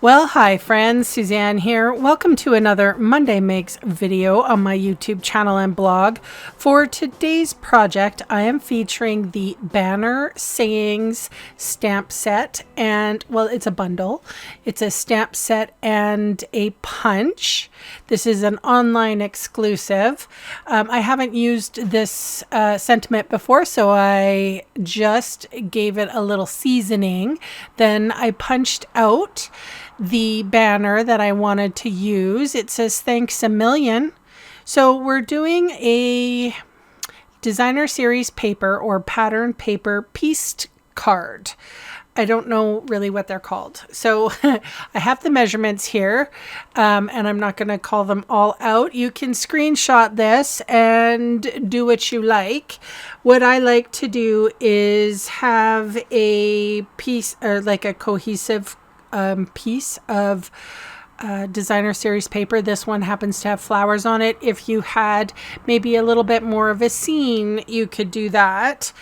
Well, hi friends, Suzanne here. Welcome to another Monday Makes video on my YouTube channel and blog. For today's project, I am featuring the Banner Sayings stamp set, and well, it's a bundle. It's a stamp set and a punch. This is an online exclusive. I haven't used this sentiment before, so I just gave it a little seasoning. Then I punched out the banner that I wanted to use. It says thanks a million. So we're doing a designer series paper or pattern paper pieced card. I don't know really what they're called. So I have the measurements here, and I'm not going to call them all out. You can screenshot this and do what you like. What I like to do is have a piece or like a cohesive piece of designer series paper. This one happens to have flowers on it. If you had maybe a little bit more of a scene, you could do that.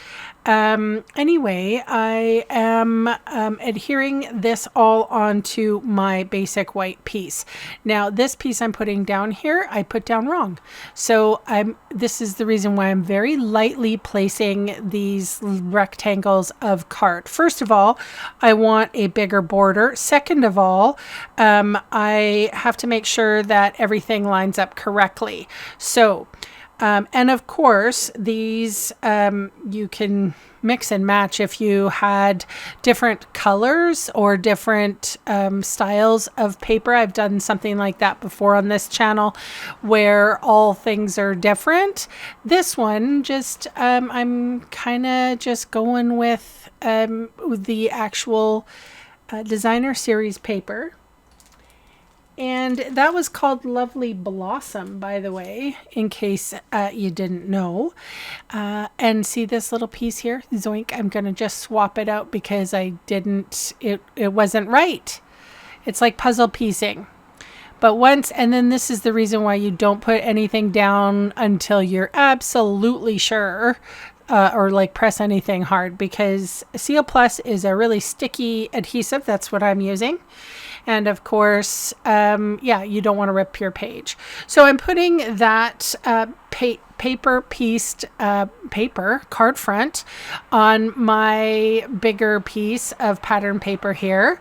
Anyway, I am adhering this all onto my basic white piece. Now, this piece I'm putting down here, I put down wrong. So this is the reason why I'm very lightly placing these rectangles of card. First of all, I want a bigger border. Second of all, I have to make sure that everything lines up correctly. So, and of course, these you can mix and match if you had different colors or different styles of paper. I've done something like that before on this channel where all things are different. This one, just I'm kind of just going with the actual designer series paper. And that was called Lovely Blossom, by the way, in case you didn't know. And see this little piece here? Zoink, I'm going to just swap it out because I didn't, it wasn't right. It's like puzzle piecing. But once, and then this is the reason why you don't put anything down until you're absolutely sure. Or like press anything hard, because Seal Plus is a really sticky adhesive. That's what I'm using. And of course, yeah, you don't want to rip your page. So I'm putting that paper pieced paper card front on my bigger piece of pattern paper here.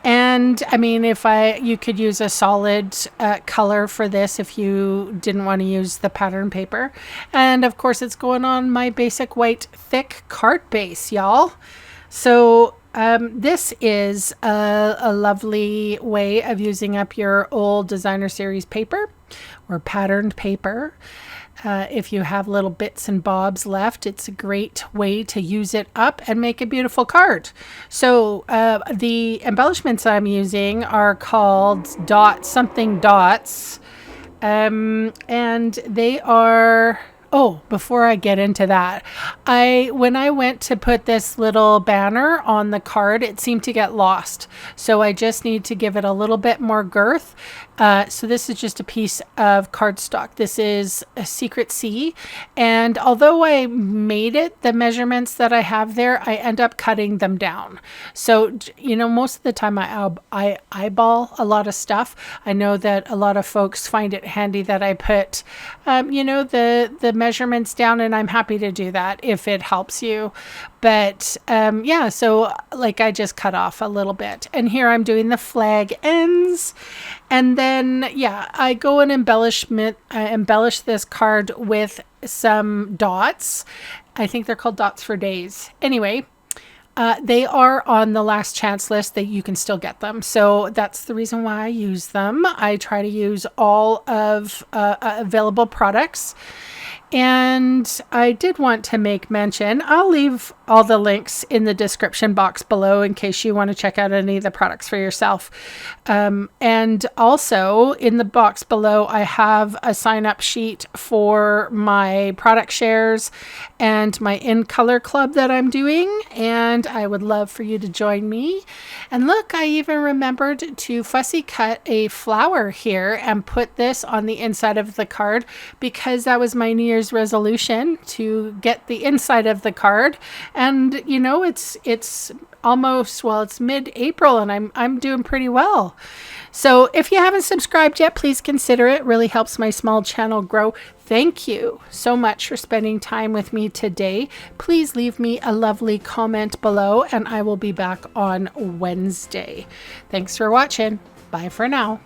And I mean, you could use a solid color for this if you didn't want to use the pattern paper. And of course, it's going on my basic white thick card base, y'all. So this is a lovely way of using up your old designer series paper or patterned paper. If you have little bits and bobs left, it's a great way to use it up and make a beautiful card. So the embellishments I'm using are called something dots, and they are... Oh, before I get into that, when I went to put this little banner on the card, it seemed to get lost. So I just need to give it a little bit more girth. So this is just a piece of cardstock. This is a Secret C. And although I made it, the measurements that I have there, I end up cutting them down. So, you know, most of the time I eyeball a lot of stuff. I know that a lot of folks find it handy that I put, you know, the measurements down, and I'm happy to do that if it helps you. But yeah, so like I just cut off a little bit, and here I'm doing the flag ends. And then, yeah, I go and embellish this card with some dots. I think they're called Dots for Days. Anyway, they are on the last chance list that you can still get them. So that's the reason why I use them. I try to use all of available products. And I did want to make mention, I'll leave all the links in the description box below in case you want to check out any of the products for yourself. And also in the box below, I have a sign up sheet for my product shares and my in color club that I'm doing. And I would love for you to join me. And look, I even remembered to fussy cut a flower here and put this on the inside of the card because that was my New Year's resolution, to get the inside of the card. And you know, it's almost, well, it's mid-April and I'm doing pretty well. So if you haven't subscribed yet, please consider it. It really helps my small channel grow. Thank you so much for spending time with me today. Please leave me a lovely comment below and I will be back on Wednesday. Thanks for watching. Bye for now.